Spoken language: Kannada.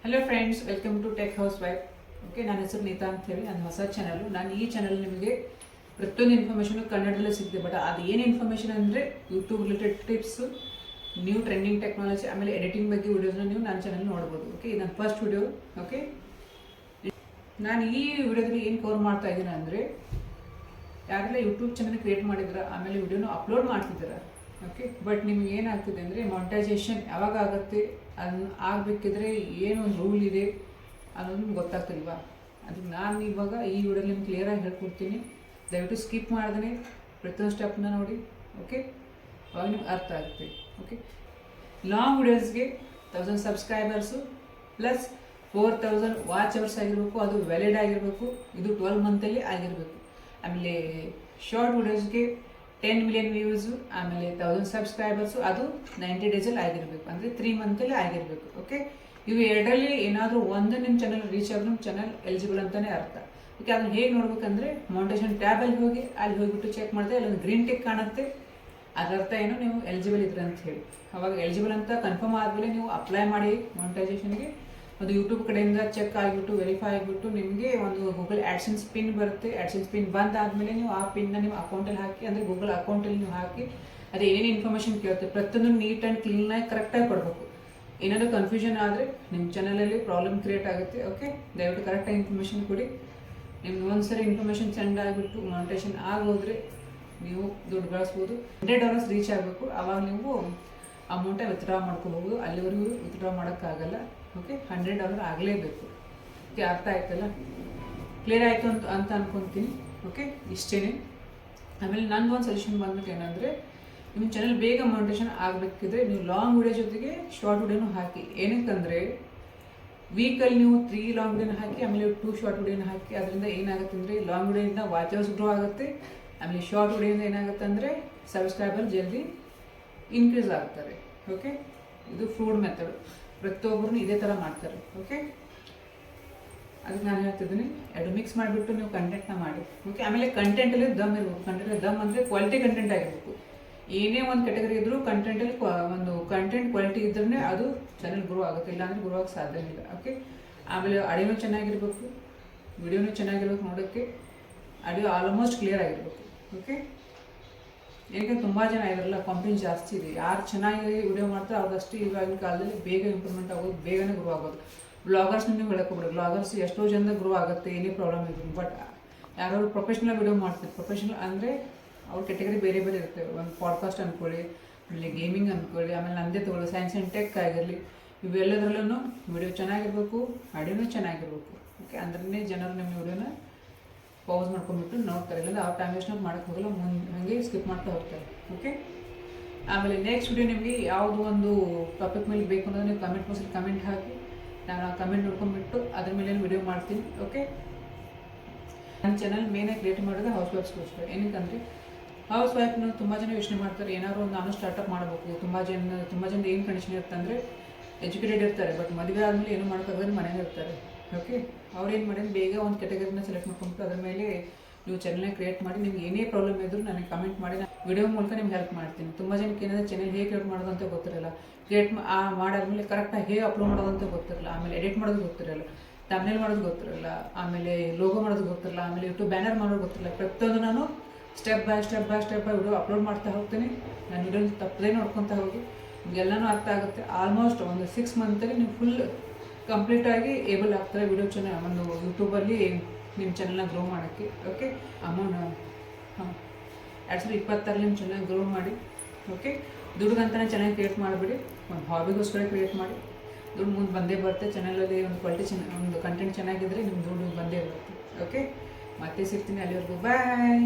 Hello friends, welcome to tech housewife. Okay, ನನ್ನ ಹೆಸರು ನೀತಾ ಅಂತ ಹೇಳಿ. ನನ್ನ ಹೊಸ ಚಾನಲ್. ನಾನು ಈ ಚಾನಲ್ ನಿಮಗೆ ಪ್ರತಿಯೊಂದು ಇನ್ಫಾರ್ಮೇಷನ್ ಕನ್ನಡದಲ್ಲೇ ಸಿಗ್ತದೆ. ಬಟ್ ಅದು ಏನು ಇನ್ಫಾರ್ಮೇಷನ್ ಅಂದರೆ YouTube related tips, new trending technology, ಆಮೇಲೆ ಎಡಿಟಿಂಗ್ ಬಗ್ಗೆ ವಿಡಿಯೋಸ್ನ ನೀವು ನನ್ನ ಚಾನಲ್ ನೋಡ್ಬೋದು. ಓಕೆ, ಇದು ನನ್ನ ಫಸ್ಟ್ ವಿಡಿಯೋ. ಓಕೆ, ನಾನು ಈ ವಿಡಿಯೋದಲ್ಲಿ ಏನು ಕವರ್ ಮಾಡ್ತಾ ಇದ್ದೀನಿ ಅಂದರೆ, ಯಾರೆಲ್ಲ ಯೂಟ್ಯೂಬ್ ಚಾನಲ್ ಕ್ರಿಯೇಟ್ ಮಾಡಿದ್ರ, ಆಮೇಲೆ ವಿಡಿಯೋನ ಅಪ್ಲೋಡ್ ಮಾಡ್ತಿದ್ದೀರಾ. ಓಕೆ, ಬಟ್ ನಿಮ್ಗೆ ಏನಾಗ್ತಿದೆ ಅಂದರೆ ಮಾನಿಟೈಸೇಷನ್ ಯಾವಾಗ ಆಗುತ್ತೆ, ಅದನ್ನ ಆಗಬೇಕಿದ್ರೆ ಏನೊಂದು ರೂಲ್ ಇದೆ ಅನ್ನೋದು ಗೊತ್ತಾಗ್ತಿಲ್ವಾ. ಅದಕ್ಕೆ ನಾನು ಇವಾಗ ಈ ವಿಡಿಯೋಲಿ ನಿಮ್ಗೆ ಕ್ಲಿಯರಾಗಿ ಹೇಳ್ಕೊಡ್ತೀನಿ. ದಯವಿಟ್ಟು ಸ್ಕಿಪ್ ಮಾಡ್ದೇ ಪ್ರತಿಯೊಂದು ಸ್ಟೆಪ್ನ ನೋಡಿ. ಓಕೆ, ಅವಾಗ ನಿಮ್ಗೆ ಅರ್ಥ ಆಗುತ್ತೆ. ಓಕೆ, ಲಾಂಗ್ ವಿಡಿಯೋಸ್ಗೆ 1000 ಸಬ್ಸ್ಕ್ರೈಬರ್ಸು ಪ್ಲಸ್ 4000 ವಾಚ್ ಅವರ್ಸ್ ಆಗಿರಬೇಕು. ಅದು ವ್ಯಾಲಿಡ್ ಆಗಿರಬೇಕು. ಇದು 12 ಮಂತಲ್ಲಿ ಆಗಿರಬೇಕು. ಆಮೇಲೆ ಶಾರ್ಟ್ ವಿಡಿಯೋಸ್ಗೆ 10 ಮಿಲಿಯನ್ ವ್ಯೂಸು, ಆಮೇಲೆ 1000 ಸಬ್ಸ್ಕ್ರೈಬರ್ಸು, ಅದು 90 ಡೇಸಲ್ಲಿ ಆಗಿರಬೇಕು. ಅಂದರೆ 3 ಮಂತಲ್ಲಿ ಆಗಿರಬೇಕು. ಓಕೆ, ಇವು ಎರಡರಲ್ಲಿ ಏನಾದರೂ ಒಂದು ನಿಮ್ಮ ಚಾನಲ್ ರೀಚ್ ಆದರೂ ನಿಮ್ಮ ಚಾನಲ್ ಎಲಿಜಿಬಲ್ ಅಂತಲೇ ಅರ್ಥ. ಓಕೆ, ಅದನ್ನು ಹೇಗೆ ನೋಡ್ಬೇಕಂದ್ರೆ ಮಾನಿಟೈಸೇಷನ್ ಟ್ಯಾಬಲ್ಲಿ ಹೋಗಿ ಅಲ್ಲಿ ಹೋಗಿಬಿಟ್ಟು ಚೆಕ್ ಮಾಡಿದೆ, ಅಲ್ಲೊಂದು ಗ್ರೀನ್ ಟಿಕ್ ಕಾಣುತ್ತೆ. ಅದರ ಅರ್ಥ ಏನು, ನೀವು ಎಲಿಜಿಬಲ್ ಇದ್ರೆ ಅಂತ ಹೇಳಿ. ಅವಾಗ ಎಲಿಜಿಬಲ್ ಅಂತ ಕನ್ಫರ್ಮ್ ಆದಮೇಲೆ ನೀವು ಅಪ್ಲೈ ಮಾಡಿ ಮಾನಿಟೈಸೇಷನ್ಗೆ. ಒಂದು ಯೂಟ್ಯೂಬ್ ಕಡೆಯಿಂದ ಚೆಕ್ ಆಗಿಬಿಟ್ಟು ವೆರಿಫೈ ಆಗಿಬಿಟ್ಟು ನಿಮಗೆ ಒಂದು ಗೂಗಲ್ ಆ್ಯಡ್ಸೆನ್ಸ್ ಪಿನ್ ಬರುತ್ತೆ. ಆ್ಯಡ್ಸೆನ್ಸ್ ಪಿನ್ ಬಂದಾದಮೇಲೆ ನೀವು ಆ ಪಿನ್ನ ನಿಮ್ಮ ಅಕೌಂಟಲ್ಲಿ ಹಾಕಿ, ಅಂದರೆ ಗೂಗಲ್ ಅಕೌಂಟಲ್ಲಿ ನೀವು ಹಾಕಿ, ಅದು ಏನೇನು ಇನ್ಫಾರ್ಮೇಷನ್ ಕೇಳುತ್ತೆ ಪ್ರತಿಯೊಂದು ನೀಟ್ ಆ್ಯಂಡ್ ಕ್ಲೀನಾಗಿ ಕರೆಕ್ಟಾಗಿ ಕೊಡಬೇಕು. ಏನಾದರೂ ಕನ್ಫ್ಯೂಷನ್ ಆದರೆ ನಿಮ್ಮ ಚಾನಲಲ್ಲಿ ಪ್ರಾಬ್ಲಮ್ ಕ್ರಿಯೇಟ್ ಆಗುತ್ತೆ. ಓಕೆ, ದಯವಿಟ್ಟು ಕರೆಕ್ಟಾಗಿ ಇನ್ಫಾರ್ಮೇಷನ್ ಕೊಡಿ. ನಿಮ್ಗೆ ಒಂದ್ಸರಿ ಇನ್ಫಾರ್ಮೇಷನ್ ಚೆಂದ ಆಗಿಬಿಟ್ಟು ಮಾನಿಟೈಸೇಷನ್ ಆಗೋದ್ರೆ ನೀವು ದುಡ್ಡು ಗಳಿಸ್ಬೋದು. $100 ರೀಚ್ ಆಗಬೇಕು. ಆವಾಗ ನೀವು ಅಮೌಂಟೇ ವಿತ್ಡ್ರಾ ಮಾಡ್ಕೋಬೋದು. ಅಲ್ಲಿವರೆಗೂ ವಿತ್ಡ್ರಾ ಮಾಡೋಕ್ಕಾಗಲ್ಲ. ಓಕೆ, $100 ಆಗಲೇಬೇಕು. ಓಕೆ, ಅರ್ಥ ಆಯ್ತಲ್ಲ, ಕ್ಲಿಯರ್ ಆಯಿತು ಅಂತ ಅನ್ಕೊತೀನಿ. ಓಕೆ, ಇಷ್ಟೇ. ಆಮೇಲೆ ನಂದು ಒಂದು ಸಜೆಷನ್ ಬಂದ್ಬಿಟ್ಟು ಏನಂದರೆ, ನಿಮ್ಮ ಚಾನಲ್ ಬೇಗ ಮಾನಿಟೈಸೇಷನ್ ಆಗಬೇಕಿದ್ರೆ ನೀವು ಲಾಂಗ್ ವಿಡಿಯೋ ಜೊತೆಗೆ ಶಾರ್ಟ್ ವಿಡಿಯೋನು ಹಾಕಿ. ಏನಕ್ಕಂದರೆ ವೀಕಲ್ಲಿ ನೀವು 3 ಲಾಂಗ್ ವಿಡಿಯೋನ ಹಾಕಿ, ಆಮೇಲೆ 2 ಶಾರ್ಟ್ ವಿಡಿಯೋನ ಹಾಕಿ. ಅದರಿಂದ ಏನಾಗುತ್ತೆ ಅಂದರೆ ಲಾಂಗ್ ವಿಡಿಯೋಯಿಂದ ವಾಚ್ ಅವರ್ಸ್ ಗ್ರೋ ಆಗುತ್ತೆ. ಆಮೇಲೆ ಶಾರ್ಟ್ ವಿಡಿಯೋಯಿಂದ ಏನಾಗುತ್ತೆ ಅಂದರೆ ಸಬ್ಸ್ಕ್ರೈಬರ್ ಜಲ್ದಿ ಇನ್ಕ್ರೀಸ್ ಆಗ್ತಾರೆ. ಓಕೆ, ಇದು ಫ್ರೂಡ್ ಮೆಥಡ್. ಪ್ರತಿಯೊಬ್ಬರು ಇದೇ ಥರ ಮಾಡ್ತಾರೆ. ಓಕೆ, ಅದಕ್ಕೆ ನಾನು ಹೇಳ್ತಿದ್ದೀನಿ, ಎರಡು ಮಿಕ್ಸ್ ಮಾಡಿಬಿಟ್ಟು ನೀವು ಕಂಟೆಂಟ್ನ ಮಾಡಿ. ಓಕೆ, ಆಮೇಲೆ ಕಂಟೆಂಟಲ್ಲಿ ದಮ್ ಇರಬೇಕು. ಕಂಟೆಂಟಲ್ಲಿ ದಮ್ ಅಂದರೆ ಕ್ವಾಲಿಟಿ ಕಂಟೆಂಟ್ ಆಗಿರಬೇಕು. ಏನೇ ಒಂದು ಕ್ಯಾಟಗರಿ ಇದ್ದರೂ ಕಂಟೆಂಟಲ್ಲಿ ಒಂದು ಕಂಟೆಂಟ್ ಕ್ವಾಲಿಟಿ ಇದ್ದರೆ ಅದು ಚಾನಲ್ ಗ್ರೋ ಆಗುತ್ತೆ. ಇಲ್ಲಾಂದರೆ ಗ್ರೋ ಆಗೋಕ್ಕೆ ಸಾಧ್ಯ ಇಲ್ಲ. ಓಕೆ, ಆಮೇಲೆ ಆಡಿಯೋನೂ ಚೆನ್ನಾಗಿರ್ಬೇಕು, ವಿಡಿಯೋನೂ ಚೆನ್ನಾಗಿರ್ಬೇಕು. ನೋಡೋಕ್ಕೆ ಆಡಿಯೋ ಆಲ್ಮೋಸ್ಟ್ ಕ್ಲಿಯರ್ ಆಗಿರಬೇಕು. ಓಕೆ, ಏಕೆ ತುಂಬ ಜನ ಇರಲ್ಲ, ಕಾಂಪಿಟೇಷನ್ ಜಾಸ್ತಿ ಇದೆ. ಯಾರು ಚೆನ್ನಾಗಿ ವಿಡಿಯೋ ಮಾಡ್ತಾರೆ ಅವ್ರದಷ್ಟು ಇವಾಗಿನ ಕಾಲದಲ್ಲಿ ಬೇಗ ಇಂಪ್ರೂವ್ಮೆಂಟ್ ಆಗೋದು, ಬೇಗನೆ ಗ್ರೋ ಆಗೋದು. ಬ್ಲಾಗರ್ಸ್ನ ನೀವು ಹೇಳೋಕ್ಕೋಗ್ಬಿಡಿ. ಬ್ಲಾಗರ್ಸ್ ಎಷ್ಟೋ ಜನ ಗ್ರೋ ಆಗುತ್ತೆ ಏನೇ ಪ್ರಾಬ್ಲಮ್ ಇದ್ರು. ಬಟ್ ಯಾರು ಪ್ರೊಫೆಷ್ನಲ್ ವಿಡಿಯೋ ಮಾಡ್ತಾರೆ, ಪ್ರೊಫೆಷ್ನಲ್ ಅಂದರೆ ಅವ್ರ ಕೆಟಗರಿ ಬೇರೆ ಬೇರೆ ಇರ್ತವೆ. ಒಂದು ಪಾಡ್ಕಾಸ್ಟ್ ಅಂದ್ಕೊಳ್ಳಿ, ಆಮೇಲೆ ಗೇಮಿಂಗ್ ಅಂದ್ಕೊಳ್ಳಿ, ಆಮೇಲೆ ನಮ್ಮದೇ ತೊಗೊಳ್ಳಿ, ಸೈನ್ಸ್ ಆ್ಯಂಡ್ ಟೆಕ್ ಆಗಿರಲಿ, ಇವೆಲ್ಲದರಲ್ಲೂ ವಿಡಿಯೋ ಚೆನ್ನಾಗಿರ್ಬೇಕು, ಆಡಿಯೋನೂ ಚೆನ್ನಾಗಿರ್ಬೇಕು. ಓಕೆ, ಅಂದ್ರೆ ಜನರು ನಿಮ್ಮ ವಿಡಿಯೋನ ಪೌಸ್ ಮಾಡ್ಕೊಂಡ್ಬಿಟ್ಟು ನೋಡ್ತಾರೆ. ಇಲ್ಲಾಂದ್ರೆ ಆ ಟೈಮ್ ವೇಸ್ಟ್ ಮಾಡೋಕ್ಕೆ ಹೋಗಲ್ಲ, ಹಾಗೆ ಸ್ಕಿಪ್ ಮಾಡ್ತಾ ಹೋಗ್ತಾರೆ. ಓಕೆ, ಆಮೇಲೆ ನೆಕ್ಸ್ಟ್ ವಿಡಿಯೋ ನಿಮಗೆ ಯಾವುದು ಒಂದು ಟಾಪಿಕ್ ಮೇಲೆ ಬೇಕು ಅನ್ನೋದು ನೀವು ಕಮೆಂಟ್ ಬಾಕ್ಸಲ್ಲಿ ಕಮೆಂಟ್ ಹಾಕಿ, ನಾನು ಆ ಕಮೆಂಟ್ ನೋಡ್ಕೊಂಡ್ಬಿಟ್ಟು ಅದ್ರ ಮೇಲೆ ವಿಡಿಯೋ ಮಾಡ್ತೀನಿ. ಓಕೆ, ನನ್ನ ಚಾನಲ್ ಮೇನಾಗಿ ಕ್ರಿಯೇಟ್ ಮಾಡೋದು ಹೌಸ್ ವೈಫ್ಸ್ಗೋಸ್ಕರ. ಏನಕ್ಕಂದರೆ ಹೌಸ್ ವೈಫ್ನ ತುಂಬ ಜನ ಯೋಚನೆ ಮಾಡ್ತಾರೆ, ಏನಾದ್ರು ಒಂದು ನಾನು ಸ್ಟಾರ್ಟಪ್ ಮಾಡಬೇಕು. ತುಂಬ ಜನ ಏನು ಕಂಡೀಷನ್ ಇರುತ್ತೆ ಅಂದರೆ ಎಜುಕೇಟೆಡ್ ಇರ್ತಾರೆ, ಬಟ್ ಮದುವೆ ಆದಮೇಲೆ ಏನು ಮಾಡೋಕ್ಕಾಗದೆ ಮನೇಲಿ ಇರ್ತಾರೆ. ಓಕೆ, ಅವ್ರೇನು ಮಾಡಿದ್ರೆ ಬೇಗ ಒಂದು ಕ್ಯಾಟಗರಿನ ಸೆಲೆಕ್ಟ್ ಮಾಡ್ಕೊಂಡ್ಬಿಟ್ಟು ಅದ್ರ ಮೇಲೆ ನೀವು ಚಾನಲ್ನ ಕ್ರಿಯೇಟ್ ಮಾಡಿ. ನಿಮ್ಗೆ ಏನೇ ಪ್ರಾಬ್ಲಮ್ ಇದ್ದರೂ ನನಗೆ ಕಮೆಂಟ್ ಮಾಡಿ, ನಾನು ವಿಡಿಯೋ ಮೂಲಕ ನಿಮ್ಗೆ ಹೆಲ್ಪ್ ಮಾಡ್ತೀನಿ. ತುಂಬ ಜನಕ್ಕೆ ಏನಾದರೂ ಚಾನಲ್ ಹೇಗೆ ಕ್ರಿಯೇಟ್ ಮಾಡೋದು ಅಂತ ಗೊತ್ತಿರಲ್ಲ. ಕ್ರಿಯೇಟ್ ಮಾಡಾದ್ಮೇಲೆ ಕರೆಕ್ಟಾಗಿ ಹೇಗೆ ಅಪ್ಲೋಡ್ ಮಾಡೋದು ಅಂತ ಗೊತ್ತಿರಲ್ಲ. ಆಮೇಲೆ ಎಡಿಟ್ ಮಾಡೋದು ಗೊತ್ತಿರಲ್ಲ, ಥಂಬ್ನೇಲ್ ಮಾಡೋದು ಗೊತ್ತಿರಲ್ಲ, ಆಮೇಲೆ ಲೋಗೋ ಮಾಡೋದು ಗೊತ್ತಿರಲ್ಲ, ಆಮೇಲೆ ಯೂಟ್ಯೂಬ್ ಬ್ಯಾನರ್ ಮಾಡೋದು ಗೊತ್ತಿರಲ್ಲ. ಪ್ರತಿಯೊಂದು ನಾನು ಸ್ಟೆಪ್ ಬೈ ವಿಡಿಯೋ ಅಪ್ಲೋಡ್ ಮಾಡ್ತಾ ಹೋಗ್ತೀನಿ. ನಾನು ವಿಡಿಯೋ ತಪ್ಪದೇ ನೋಡ್ಕೊತಾ ಹೋಗಿ, ನಿಮಗೆಲ್ಲನೂ ಅರ್ಥ ಆಗುತ್ತೆ. ಆಲ್ಮೋಸ್ಟ್ ಒಂದು 6 ಮಂತಲ್ಲಿ ನೀವು ಫುಲ್ ಕಂಪ್ಲೀಟಾಗಿ ಏಬಲ್ ಆಗ್ತಾರೆ ವಿಡಿಯೋ ಚಾನಲ್ ಒಂದು ಯೂಟ್ಯೂಬಲ್ಲಿ ನಿಮ್ಮ ಚಾನಲ್ನ ಗ್ರೋ ಮಾಡೋಕ್ಕೆ. ಓಕೆ, ಅಮೌಂಟ್ 2026 ನಿಮ್ಮ ಚಾನಲ್ ಗ್ರೋ ಮಾಡಿ. ಓಕೆ, ದುಡ್ಡುಗಂತಲೇ ಚೆನ್ನಾಗಿ ಕ್ರಿಯೇಟ್ ಮಾಡಿಬಿಡಿ. ಒಂದು ಹಾಬಿಗೋಸ್ಕರ ಕ್ರಿಯೇಟ್ ಮಾಡಿ. ದುಡ್ಡು ಮುಂದೆ ಬಂದೇ ಬರುತ್ತೆ. ಚಾನಲಲ್ಲಿ ಒಂದು ಕ್ವಾಲಿಟಿ ಒಂದು ಕಂಟೆಂಟ್ ಚೆನ್ನಾಗಿದ್ದರೆ ನಿಮ್ಮ ದುಡ್ಡು ಬಂದೇ ಬರುತ್ತೆ. ಓಕೆ, ಮತ್ತೆ ಸಿಗ್ತೀನಿ. ಅಲ್ಲಿವರೆಗೂ ಬಾಯ್.